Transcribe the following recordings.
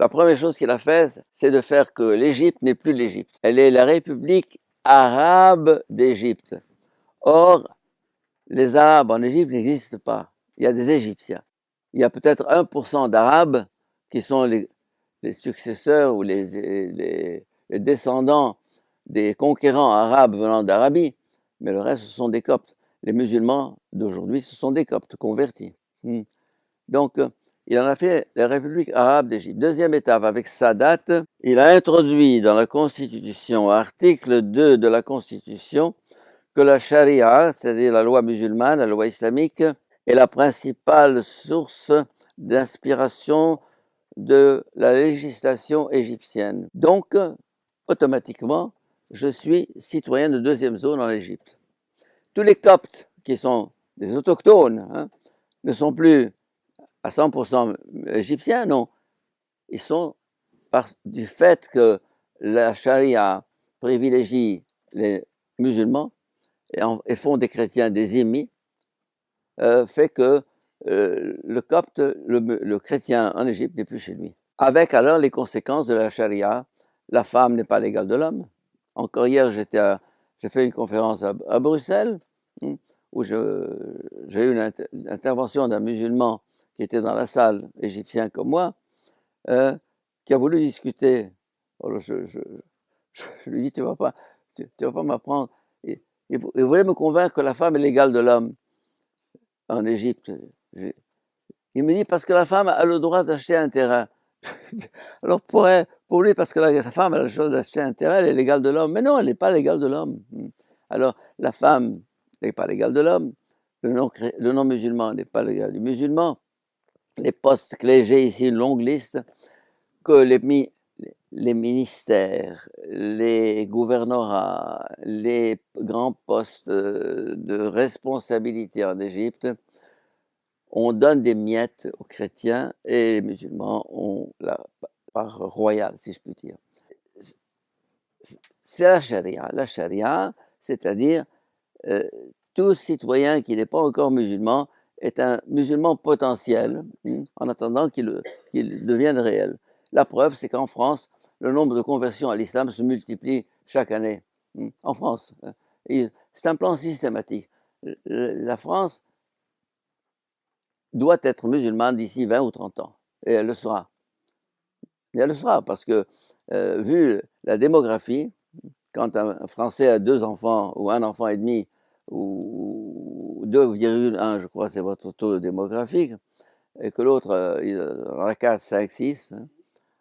La première chose qu'il a fait, c'est de faire que l'Égypte n'est plus l'Égypte. Elle est la République arabe d'Égypte. Or, les Arabes en Égypte n'existent pas. Il y a des Égyptiens. Il y a peut-être 1% d'Arabes qui sont les successeurs ou les descendants des conquérants arabes venant d'Arabie, mais le reste, ce sont des Coptes. Les musulmans d'aujourd'hui, ce sont des Coptes convertis. Donc, il en a fait la République arabe d'Égypte. Deuxième étape, avec Sadat, il a introduit dans la Constitution, article 2 de la Constitution, que la charia, c'est-à-dire la loi musulmane, la loi islamique, est la principale source d'inspiration de la législation égyptienne. Donc, automatiquement, je suis citoyen de deuxième zone en Égypte. Tous les Coptes, qui sont des autochtones, ne sont plus à 100% égyptiens, non. Ils sont, du fait que la charia privilégie les musulmans et font des chrétiens des immis, fait que le Copte, le chrétien en Égypte n'est plus chez lui. Avec alors les conséquences de la charia, la femme n'est pas l'égale de l'homme. Encore hier, j'ai fait une conférence à Bruxelles, où j'ai eu une intervention d'un musulman qui était dans la salle, égyptien comme moi, qui a voulu discuter. Alors je lui dis, tu vas pas m'apprendre. Il voulait me convaincre que la femme est l'égale de l'homme en Égypte. Il me dit, parce que la femme a le droit d'acheter un terrain. Alors pour lui, parce que la femme a le droit d'acheter un terrain, elle est l'égale de l'homme. Mais non, elle n'est pas l'égale de l'homme. Alors la femme n'est pas l'égale de l'homme. Le non-musulman n'est pas l'égal du musulman. Les postes clés, j'ai ici une longue liste, que les ministères, les gouvernorats, les grands postes de responsabilité en Égypte, on donne des miettes aux chrétiens et les musulmans ont la part royale, si je puis dire. C'est la charia. La charia, c'est-à-dire tout citoyen qui n'est pas encore musulman est un musulman potentiel, en attendant qu'il devienne réel. La preuve, c'est qu'en France, le nombre de conversions à l'islam se multiplie chaque année. En France. C'est un plan systématique. La France doit être musulmane d'ici 20 ou 30 ans. Et elle le sera. Et elle le sera parce que, vu la démographie, quand un Français a 2 enfants ou 1 enfant et demi, ou 2,1, je crois, c'est votre taux démographique, et que l'autre, il en a 4, 5, 6,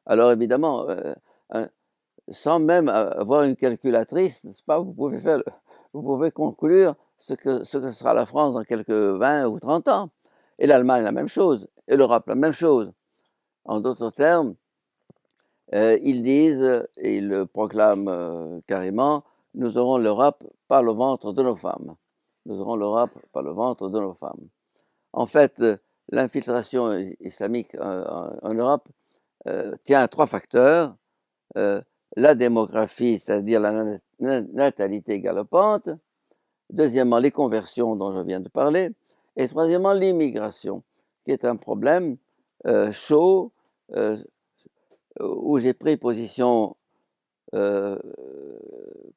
alors évidemment, sans même avoir une calculatrice, n'est-ce pas, vous pouvez conclure ce que sera la France dans quelques 20 ou 30 ans. Et l'Allemagne, la même chose. Et l'Europe, la même chose. En d'autres termes, ils disent, et ils le proclament carrément, nous aurons l'Europe par le ventre de nos femmes. Nous aurons l'Europe par le ventre de nos femmes. En fait, l'infiltration islamique en Europe tient à 3 facteurs. La démographie, c'est-à-dire la natalité galopante. Deuxièmement, les conversions dont je viens de parler. Et troisièmement, l'immigration, qui est un problème chaud, où j'ai pris position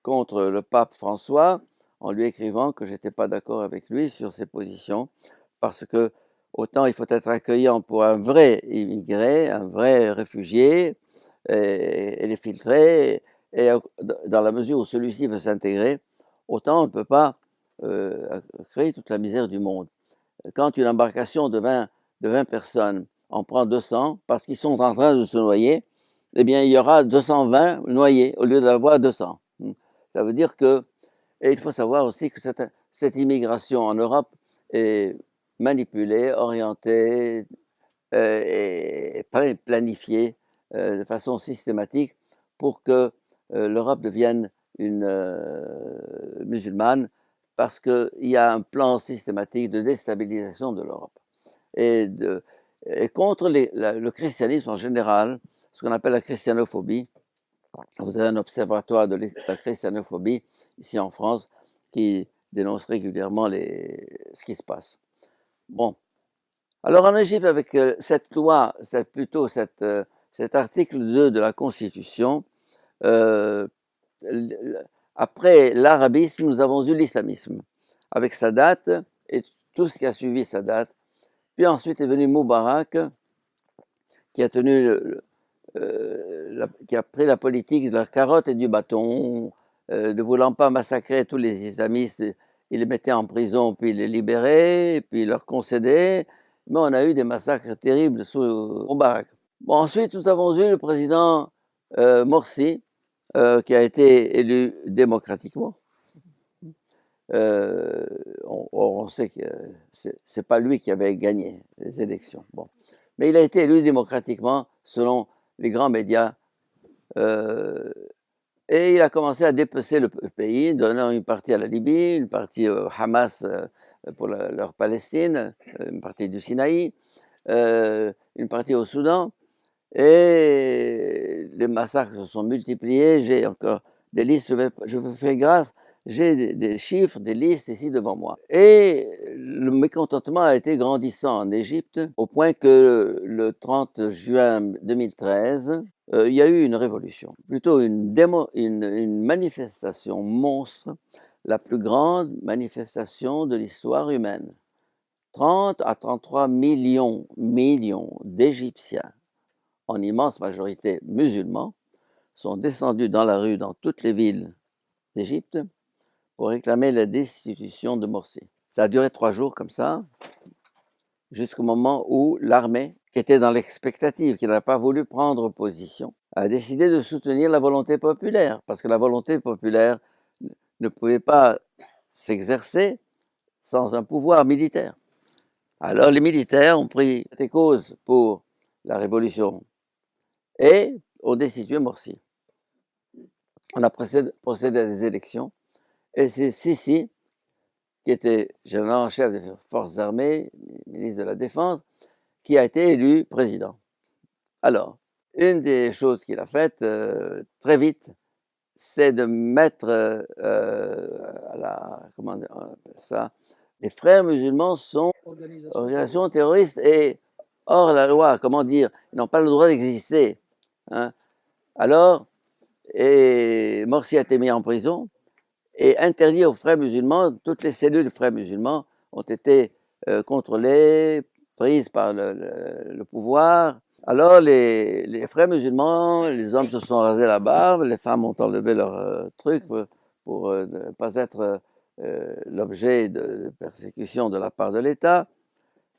contre le pape François en lui écrivant que je n'étais pas d'accord avec lui sur ses positions, parce que autant il faut être accueillant pour un vrai immigré, un vrai réfugié, et les filtrer, et dans la mesure où celui-ci veut s'intégrer, autant on ne peut pas créer toute la misère du monde. Quand une embarcation de 20 personnes en prend 200 parce qu'ils sont en train de se noyer, eh bien, il y aura 220 noyés au lieu d'avoir 200. Ça veut dire que, et il faut savoir aussi que cette immigration en Europe est manipulée, orientée et planifiée de façon systématique pour que l'Europe devienne une musulmane, parce qu'il y a un plan systématique de déstabilisation de l'Europe. Et contre le christianisme en général, ce qu'on appelle la christianophobie. Vous avez un observatoire de la christianophobie ici en France qui dénonce régulièrement ce qui se passe. Bon. Alors en Égypte, avec cette loi, cet article 2 de la Constitution, après l'arabisme, nous avons eu l'islamisme, avec Sadat et tout ce qui a suivi Sadat. Puis ensuite est venu Moubarak, qui a qui a pris la politique de la carotte et du bâton, ne voulant pas massacrer tous les islamistes, il les mettait en prison, puis il les libérait, puis il leur concédait. Mais on a eu des massacres terribles sous Moubarak. Bon, ensuite, nous avons eu le président Morsi, qui a été élu démocratiquement. On sait que c'est pas lui qui avait gagné les élections. Bon. Mais il a été élu démocratiquement selon les grands médias. Et il a commencé à dépecer le pays, donnant une partie à la Libye, une partie au Hamas pour leur Palestine, une partie du Sinaï, une partie au Soudan. Et les massacres se sont multipliés. J'ai encore des listes, je vous fais grâce, j'ai des chiffres, des listes ici devant moi. Et le mécontentement a été grandissant en Égypte, au point que le 30 juin 2013, il y a eu une révolution, plutôt une manifestation monstre, la plus grande manifestation de l'histoire humaine. 30 à 33 millions d'Égyptiens, en immense majorité musulmans, sont descendus dans la rue dans toutes les villes d'Égypte pour réclamer la destitution de Morsi. Ça a duré 3 jours comme ça, jusqu'au moment où l'armée, qui était dans l'expectative, qui n'a pas voulu prendre position, a décidé de soutenir la volonté populaire, parce que la volonté populaire ne pouvait pas s'exercer sans un pouvoir militaire. Alors les militaires ont pris des causes pour la révolution et ont destitué Morsi. On a procédé à des élections et c'est Sisi, qui était général en chef des forces armées, ministre de la Défense, qui a été élu président. Alors, une des choses qu'il a faites très vite, c'est de mettre comment on appelle ça, les frères musulmans sont organisations terroristes et hors la loi, comment dire, ils n'ont pas le droit d'exister. Hein. Alors, et Morsi a été mis en prison et interdit aux frères musulmans, toutes les cellules frères musulmans ont été contrôlées, prises par le pouvoir. Alors les frères musulmans, les hommes se sont rasés la barbe, les femmes ont enlevé leurs trucs pour ne pas être l'objet de persécution de la part de l'État.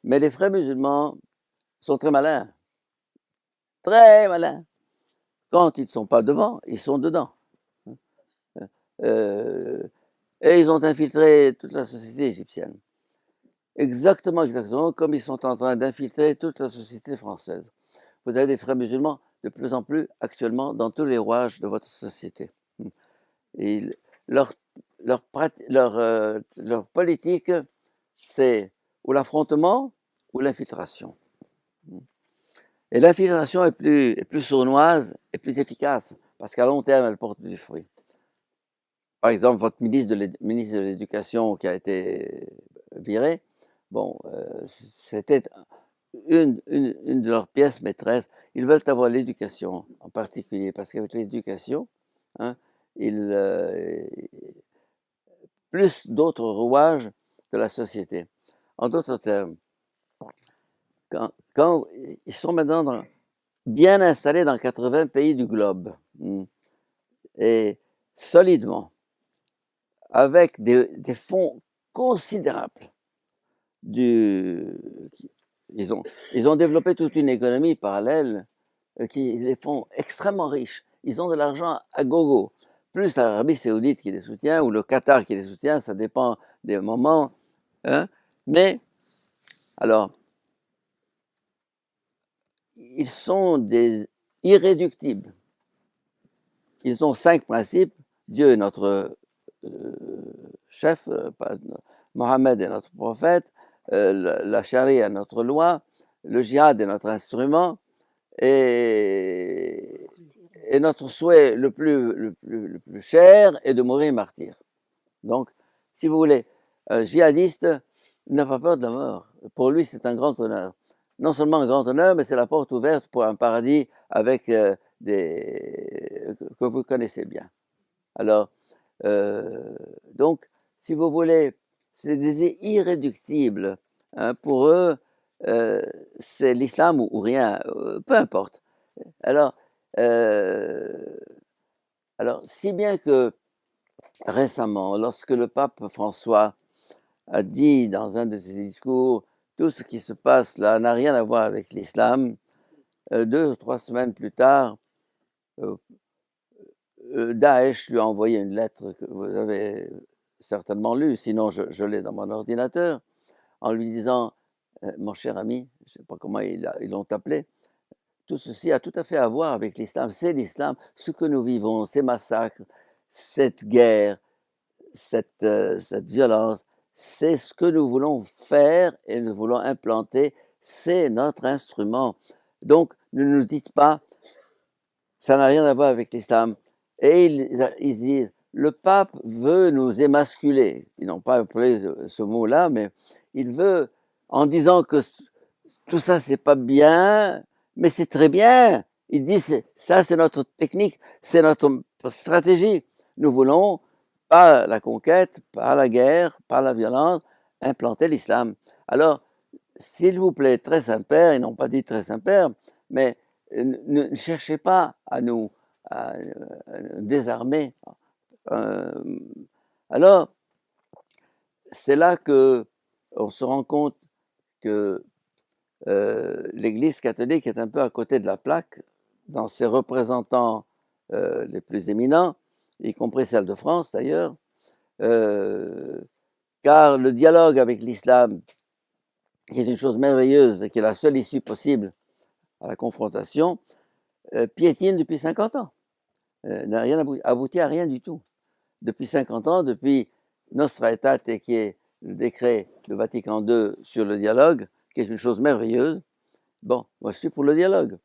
Mais les frères musulmans sont très malins. Très malins. Quand ils ne sont pas devant, ils sont dedans. Et ils ont infiltré toute la société égyptienne. Exactement comme ils sont en train d'infiltrer toute la société française. Vous avez des frères musulmans de plus en plus actuellement dans tous les rouages de votre société. Et leur politique, c'est ou l'affrontement ou l'infiltration. Et l'infiltration est plus sournoise et plus efficace, parce qu'à long terme, elle porte du fruit. Par exemple, votre ministre de l'Éducation qui a été viré, bon, c'était une de leurs pièces maîtresses. Ils veulent avoir l'éducation en particulier, parce qu'avec l'éducation, hein, plus d'autres rouages de la société. En d'autres termes, quand ils sont maintenant bien installés dans 80 pays du globe, et solidement, avec des fonds considérables, ils ont développé toute une économie parallèle qui les font extrêmement riches. Ils ont de l'argent à gogo. Plus l'Arabie Saoudite qui les soutient ou le Qatar qui les soutient, ça dépend des moments. Hein. Mais, alors, ils sont des irréductibles. Ils ont 5 principes. Dieu est notre chef, Mohammed est notre prophète, la charia est notre loi, le djihad est notre instrument, et notre souhait le plus cher est de mourir martyr. Donc, si vous voulez, un djihadiste n'a pas peur de la mort. Pour lui, c'est un grand honneur. non seulement un grand honneur, mais c'est la porte ouverte pour un paradis avec que vous connaissez bien. Alors, donc, si vous voulez, c'est des irréductibles. Hein, pour eux, c'est l'islam ou rien, peu importe. Alors, alors, si bien que récemment, lorsque le pape François a dit dans un de ses discours, tout ce qui se passe là n'a rien à voir avec l'islam, 2 ou 3 semaines plus tard, Daesh lui a envoyé une lettre que vous avez certainement lue, sinon je l'ai dans mon ordinateur, en lui disant, mon cher ami, je ne sais pas comment ils l'ont appelé, tout ceci a tout à fait à voir avec l'islam. C'est l'islam, ce que nous vivons, ces massacres, cette guerre, cette violence, c'est ce que nous voulons faire et nous voulons implanter, c'est notre instrument. Donc, ne nous dites pas, ça n'a rien à voir avec l'islam. Et ils disent, le pape veut nous émasculer. Ils n'ont pas appelé ce mot-là, mais il veut, en disant que tout ça, c'est pas bien, mais c'est très bien. Il dit, ça, c'est notre technique, c'est notre stratégie. Nous voulons, par la conquête, par la guerre, par la violence, implanter l'islam. Alors, s'il vous plaît, très Saint-Père, ils n'ont pas dit très Saint-Père, mais ne cherchez pas à nous désarmer. Alors, c'est là que on se rend compte que l'Église catholique est un peu à côté de la plaque dans ses représentants les plus éminents, y compris celle de France d'ailleurs, car le dialogue avec l'islam, qui est une chose merveilleuse et qui est la seule issue possible à la confrontation, piétine depuis 50 ans. N'a rien abouti à rien du tout. Depuis 50 ans, depuis Nostra Aetate, qui est le décret de Vatican II sur le dialogue, qui est une chose merveilleuse, bon, moi je suis pour le dialogue,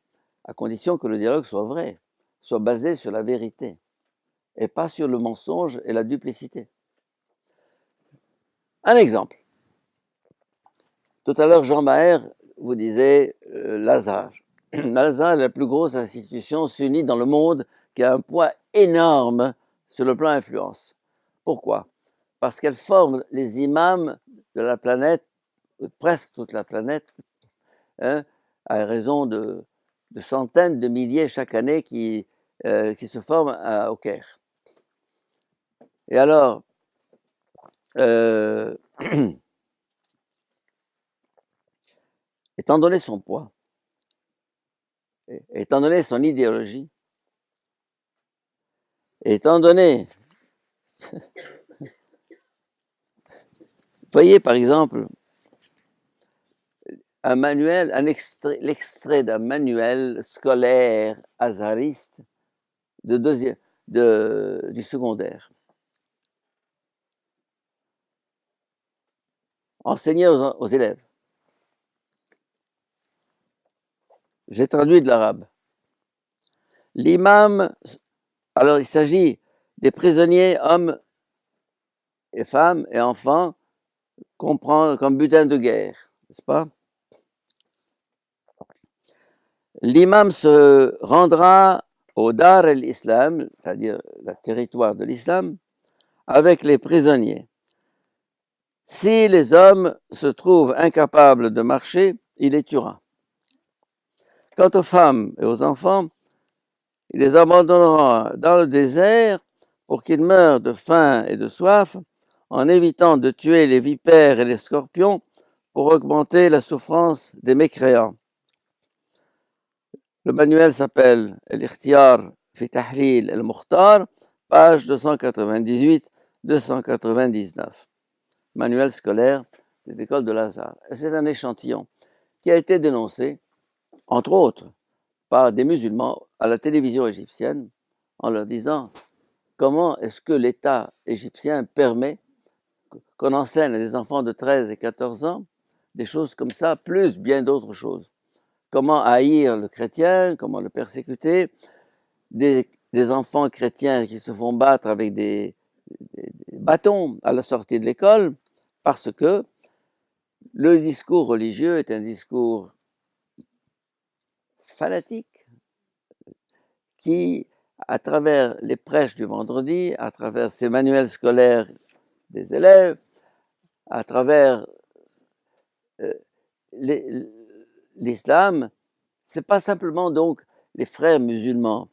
à condition que le dialogue soit vrai, soit basé sur la vérité, et pas sur le mensonge et la duplicité. Un exemple. Tout à l'heure, Jean Maher vous disait Lazare. Lazare est la plus grosse institution sunnie dans le monde qui a un poids énorme sur le plan influence. Pourquoi? Parce qu'elle forme les imams de la planète, presque toute la planète, hein, à raison de centaines de milliers chaque année qui se forment au Caire. Et alors, étant donné son poids, étant donné son idéologie, étant donné, voyez par exemple un manuel, l'extrait d'un manuel scolaire azariste du secondaire, enseigné aux élèves. J'ai traduit de l'arabe. L'imam, alors il s'agit des prisonniers, hommes et femmes et enfants, qu'on prend comme butin de guerre, n'est-ce pas? L'imam se rendra au Dar el-Islam, c'est-à-dire le territoire de l'islam, avec les prisonniers. Si les hommes se trouvent incapables de marcher, il les tuera. Quant aux femmes et aux enfants, il les abandonnera dans le désert pour qu'ils meurent de faim et de soif, en évitant de tuer les vipères et les scorpions pour augmenter la souffrance des mécréants. Le manuel s'appelle El-Ikhtiyar fi Tahlil el-Mukhtar, page 298-299. Manuel scolaire des écoles de Lazare. C'est un échantillon qui a été dénoncé, entre autres, par des musulmans à la télévision égyptienne en leur disant comment est-ce que l'État égyptien permet qu'on enseigne à des enfants de 13 et 14 ans des choses comme ça, plus bien d'autres choses. Comment haïr le chrétien, comment le persécuter, des enfants chrétiens qui se font battre avec des bâtons à la sortie de l'école, parce que le discours religieux est un discours fanatique qui, à travers les prêches du vendredi, à travers ces manuels scolaires des élèves, à travers l'islam, c'est pas simplement donc les frères musulmans,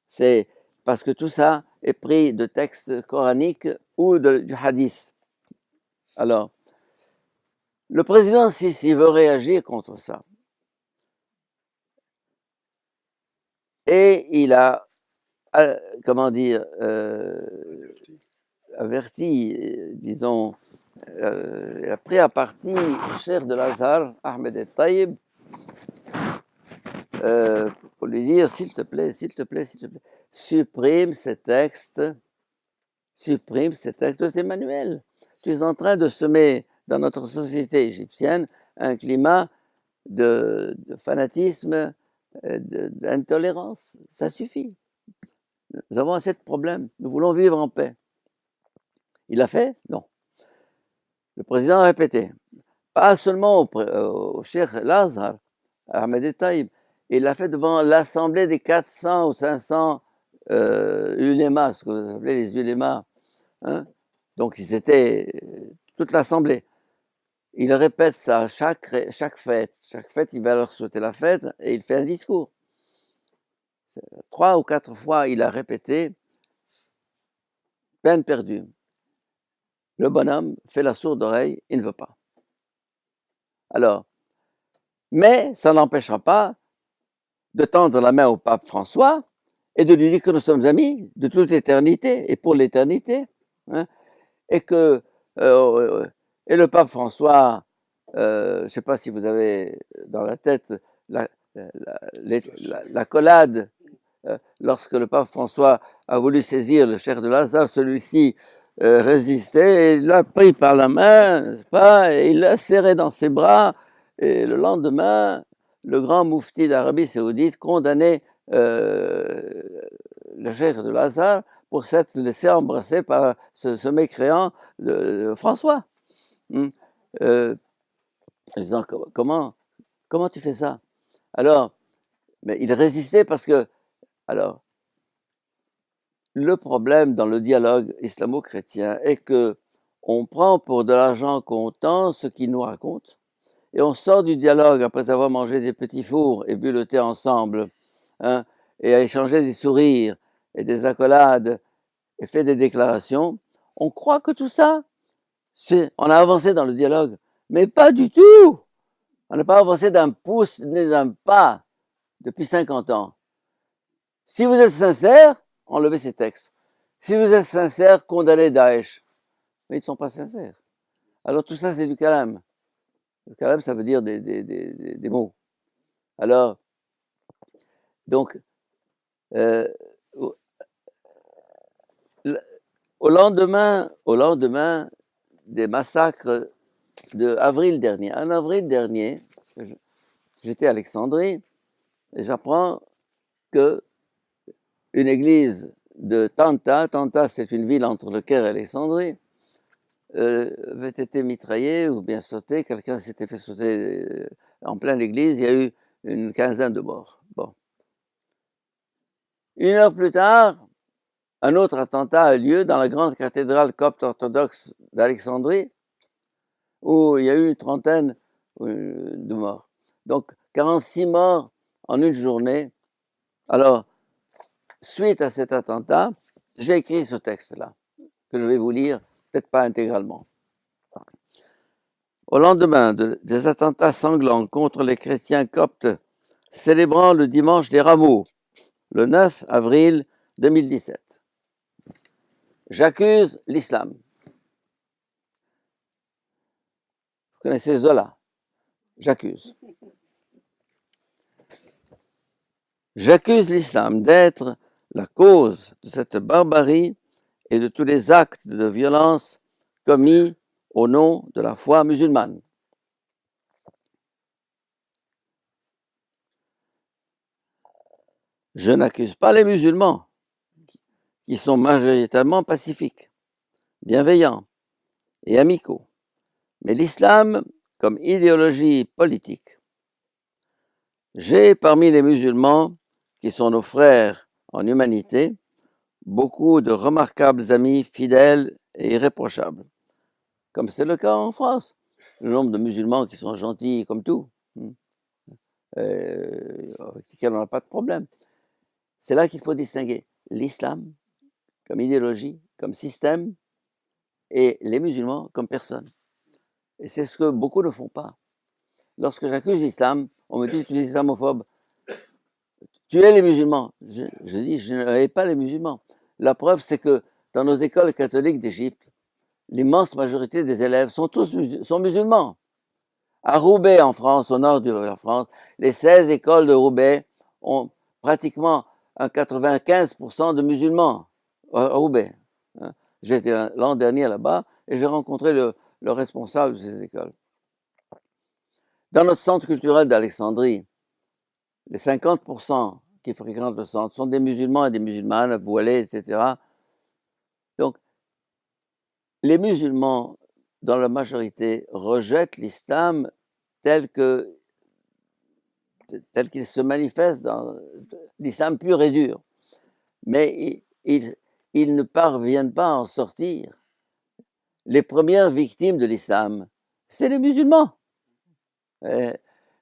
c'est parce que tout ça est pris de textes coraniques ou du hadith. Alors, le président Sisi veut réagir contre ça. Et il a, comment dire, averti, disons, il a pris à partie le cheikh de l'Azhar, Ahmed El-Taïb, pour lui dire, s'il te plaît, supprime ces textes de tes manuels. Tu es en train de semer dans notre société égyptienne un climat de fanatisme, d'intolérance. Ça suffit. Nous avons assez de problèmes. Nous voulons vivre en paix. Il l'a fait? Non. Le président a répété. Pas seulement au cheikh Lazar, Ahmed El-Taïb, il l'a fait devant l'assemblée des 400 ou 500 ulémas, ce que vous appelez les ulémas. Hein? Donc, ils étaient toute l'assemblée. Il répète ça à chaque fête. Chaque fête, il va leur souhaiter la fête et il fait un discours. 3 ou 4 fois, il a répété, peine perdue. Le bonhomme fait la sourde oreille, il ne veut pas. Alors, mais ça n'empêchera pas de tendre la main au pape François et de lui dire que nous sommes amis de toute éternité et pour l'éternité. Hein, et que et le pape François, je ne sais pas si vous avez dans la tête l'accolade lorsque le pape François a voulu saisir le cheikh de l'Azhar, celui-ci résistait, et il l'a pris par la main, n'est-ce pas, et il l'a serré dans ses bras, et le lendemain, le grand moufti d'Arabie Saoudite condamnait le cheikh de l'Azhar pour s'être laissé embrasser par ce mécréant de François. Disant, comment tu fais ça? Alors, mais il résistait parce que, alors, le problème dans le dialogue islamo-chrétien est que on prend pour de l'argent comptant ce qu'il nous raconte et on sort du dialogue après avoir mangé des petits fours et bu le thé ensemble, hein, et a échangé des sourires et des accolades et fait des déclarations. On croit que tout ça, on a avancé dans le dialogue, mais pas du tout. On n'a pas avancé d'un pouce ni d'un pas depuis 50 ans. Si vous êtes sincère, enlevez ces textes. Si vous êtes sincère, condamnez Daesh. Mais ils ne sont pas sincères. Alors tout ça, c'est du kalam. Le kalam, ça veut dire des mots. Alors, donc, au lendemain des massacres d'avril dernier, en avril dernier, j'étais à Alexandrie et j'apprends que une église de Tanta c'est une ville entre le Caire et Alexandrie, avait été mitraillée ou bien sautée, quelqu'un s'était fait sauter en pleine église, il y a eu une quinzaine de morts. Bon. 1 heure plus tard, un autre attentat a lieu dans la grande cathédrale copte orthodoxe d'Alexandrie, où il y a eu une trentaine de morts. Donc, 46 morts en une journée. Alors, suite à cet attentat, j'ai écrit ce texte-là, que je vais vous lire, peut-être pas intégralement. Au lendemain des attentats sanglants contre les chrétiens coptes, célébrant le dimanche des Rameaux, le 9 avril 2017, j'accuse l'islam. Vous connaissez Zola? J'accuse. J'accuse l'islam d'être la cause de cette barbarie et de tous les actes de violence commis au nom de la foi musulmane. Je n'accuse pas les musulmans, qui sont majoritairement pacifiques, bienveillants et amicaux, mais l'islam comme idéologie politique. J'ai parmi les musulmans, qui sont nos frères en humanité, beaucoup de remarquables amis fidèles et irréprochables, comme c'est le cas en France. Le nombre de musulmans qui sont gentils comme tout, avec lesquels on n'a pas de problème. C'est là qu'il faut distinguer l'islam comme idéologie, comme système, et les musulmans comme personnes. Et c'est ce que beaucoup ne font pas. Lorsque j'accuse l'islam, on me dit tu es islamophobe. Tu es les musulmans. Je dis je n'ai pas les musulmans. La preuve, c'est que dans nos écoles catholiques d'Égypte, l'immense majorité des élèves sont tous musulmans. À Roubaix, en France, au nord de la France, les 16 écoles de Roubaix ont pratiquement un 95% de musulmans à Roubaix. J'étais l'an dernier là-bas et j'ai rencontré le responsable de ces écoles. Dans notre centre culturel d'Alexandrie, les 50% qui fréquentent le centre sont des musulmans et des musulmanes, voilés, etc. Donc, les musulmans, dans la majorité, rejettent l'islam tel qu'il se manifeste dans l'islam pur et dur. Mais ils ne parviennent pas à en sortir. Les premières victimes de l'islam, c'est les musulmans.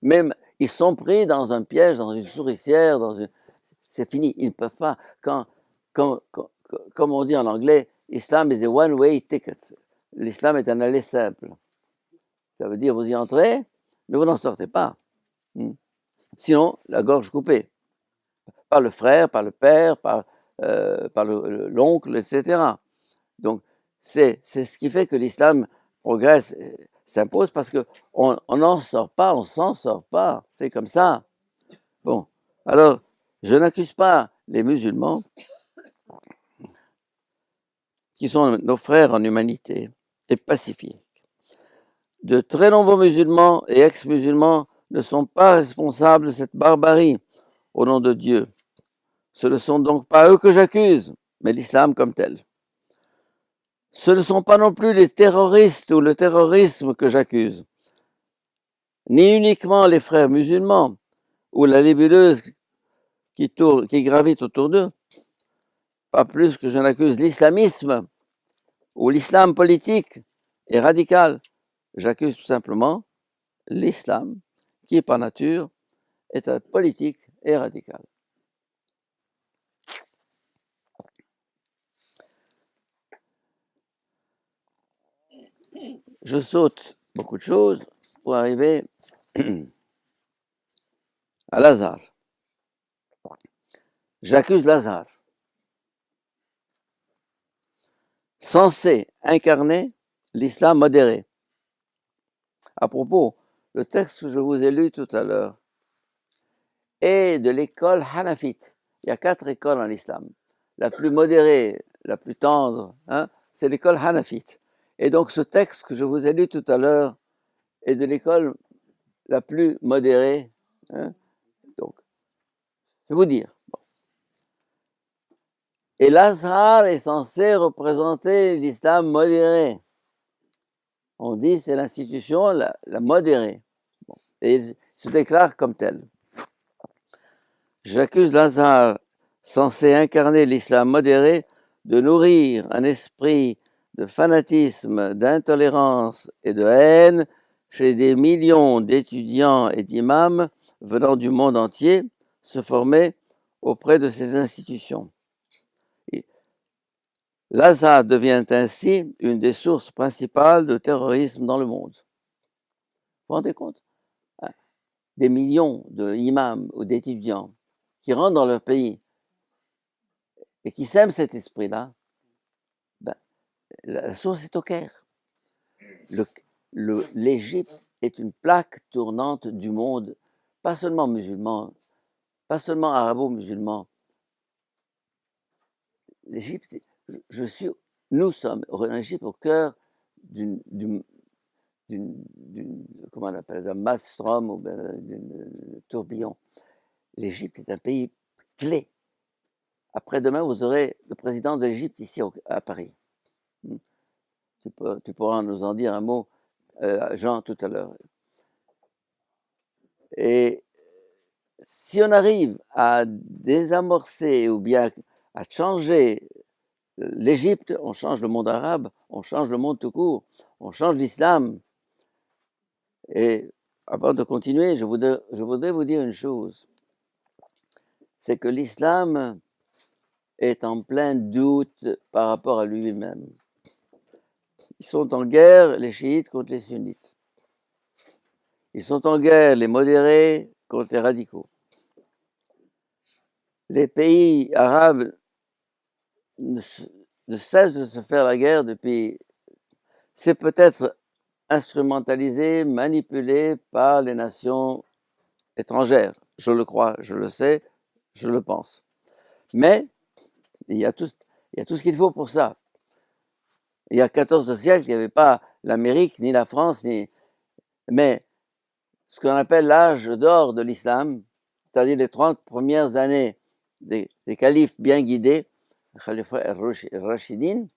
Même, ils sont pris dans un piège, dans une souricière, c'est fini, ils ne peuvent pas. Comme on dit en anglais, Islam is a one-way ticket. L'islam est un aller simple. Ça veut dire vous y entrez, mais vous n'en sortez pas. Sinon, la gorge coupée. Par le frère, par le père, par l'oncle, etc. Donc, c'est ce qui fait que l'islam progresse, s'impose, parce qu'on n'en sort pas, on s'en sort pas. C'est comme ça. Bon, alors, je n'accuse pas les musulmans, qui sont nos frères en humanité et pacifiques. De très nombreux musulmans et ex-musulmans ne sont pas responsables de cette barbarie au nom de Dieu. Ce ne sont donc pas eux que j'accuse, mais l'islam comme tel. Ce ne sont pas non plus les terroristes ou le terrorisme que j'accuse, ni uniquement les frères musulmans ou la nébuleuse qui gravite autour d'eux, pas plus que je n'accuse l'islamisme ou l'islam politique et radical. J'accuse tout simplement l'islam qui, par nature, est politique et radical. Je saute beaucoup de choses pour arriver à Lazare. J'accuse Lazare, censé incarner l'islam modéré. À propos, le texte que je vous ai lu tout à l'heure est de l'école hanafite. Il y a 4 écoles en islam. La plus modérée, la plus tendre, c'est l'école hanafite. Et donc ce texte que je vous ai lu tout à l'heure est de l'école la plus modérée. Donc, je vais vous dire. Bon. Et l'Azhar est censé représenter l'islam modéré. On dit c'est l'institution la modérée. Bon. Et il se déclare comme tel. J'accuse l'Azhar, censé incarner l'islam modéré, de nourrir un esprit de fanatisme, d'intolérance et de haine chez des millions d'étudiants et d'imams venant du monde entier se former auprès de ces institutions. L'Azhar devient ainsi une des sources principales de terrorisme dans le monde. Vous vous rendez compte? Des millions d'imams ou d'étudiants qui rentrent dans leur pays et qui sèment cet esprit-là, la source est au Caire. L'Égypte est une plaque tournante du monde, pas seulement musulman, pas seulement arabo-musulman. L'Égypte, nous sommes en Égypte au cœur comment on appelle, d'un maelstrom ou d'un tourbillon. L'Égypte est un pays clé. Après-demain, vous aurez le président de l'Égypte ici à Paris. Tu pourras nous en dire un mot, Jean, tout à l'heure. Et si on arrive à désamorcer ou bien à changer l'Égypte, on change le monde arabe, on change le monde tout court, on change l'islam. Et avant de continuer, je voudrais vous dire une chose, c'est que l'islam est en plein doute par rapport à lui-même. Ils sont en guerre, les chiites contre les sunnites. Ils sont en guerre, les modérés contre les radicaux. Les pays arabes ne cessent de se faire la guerre depuis... C'est peut-être instrumentalisé, manipulé par les nations étrangères. Je le crois, je le sais, je le pense. Mais il y a tout ce qu'il faut pour ça. Il y a 14 siècles, il n'y avait pas l'Amérique, ni la France, mais ce qu'on appelle l'âge d'or de l'islam, c'est-à-dire les 30 premières années des califes bien guidés, Khalifa al-Rashidin,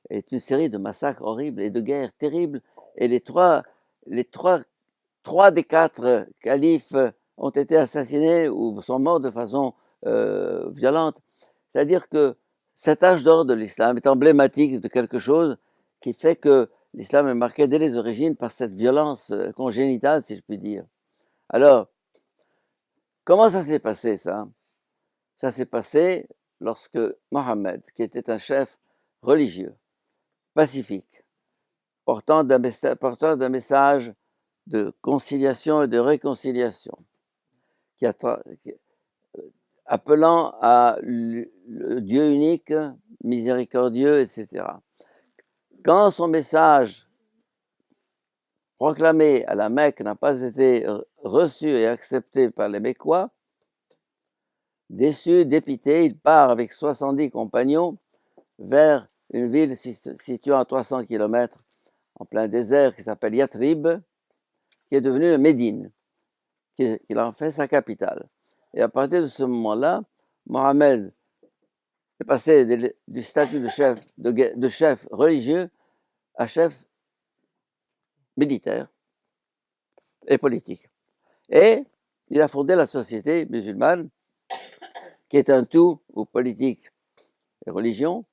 est une série de massacres horribles et de guerres terribles. Et trois des 4 califes ont été assassinés ou sont morts de façon violente. C'est-à-dire que cet âge d'or de l'islam est emblématique de quelque chose qui fait que l'islam est marqué dès les origines par cette violence congénitale, si je puis dire. Alors, comment ça s'est passé, ça? Ça s'est passé lorsque Mohammed, qui était un chef religieux, pacifique, portant d'un message de conciliation et de réconciliation, appelant à le Dieu unique, miséricordieux, etc. Quand son message proclamé à la Mecque n'a pas été reçu et accepté par les Mécois, déçu, dépité, il part avec 70 compagnons vers une ville située à 300 km en plein désert qui s'appelle Yathrib, qui est devenue Médine, qu'il en fait sa capitale. Et à partir de ce moment-là, Mohammed est passé du statut de chef religieux à chef militaire et politique. Et il a fondé la société musulmane, qui est un tout où politique et religion,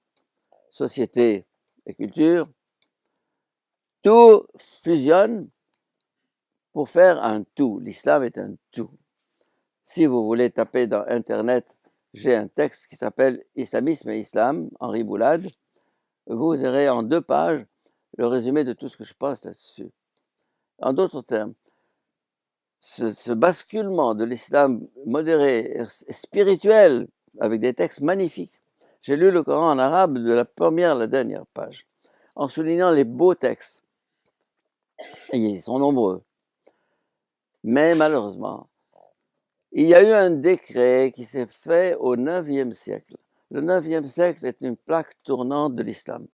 société et culture, tout fusionne pour faire un tout. L'islam est un tout. Si vous voulez taper dans Internet, j'ai un texte qui s'appelle Islamisme et Islam, Henri Boulade. Vous aurez en 2 pages le résumé de tout ce que je pense là-dessus. En d'autres termes, ce basculement de l'islam modéré et spirituel, avec des textes magnifiques. J'ai lu le Coran en arabe de la première à la dernière page, en soulignant les beaux textes. Et ils sont nombreux. Mais malheureusement, il y a eu un décret qui s'est fait au IXe siècle. Le IXe siècle est une plaque tournante de l'islam.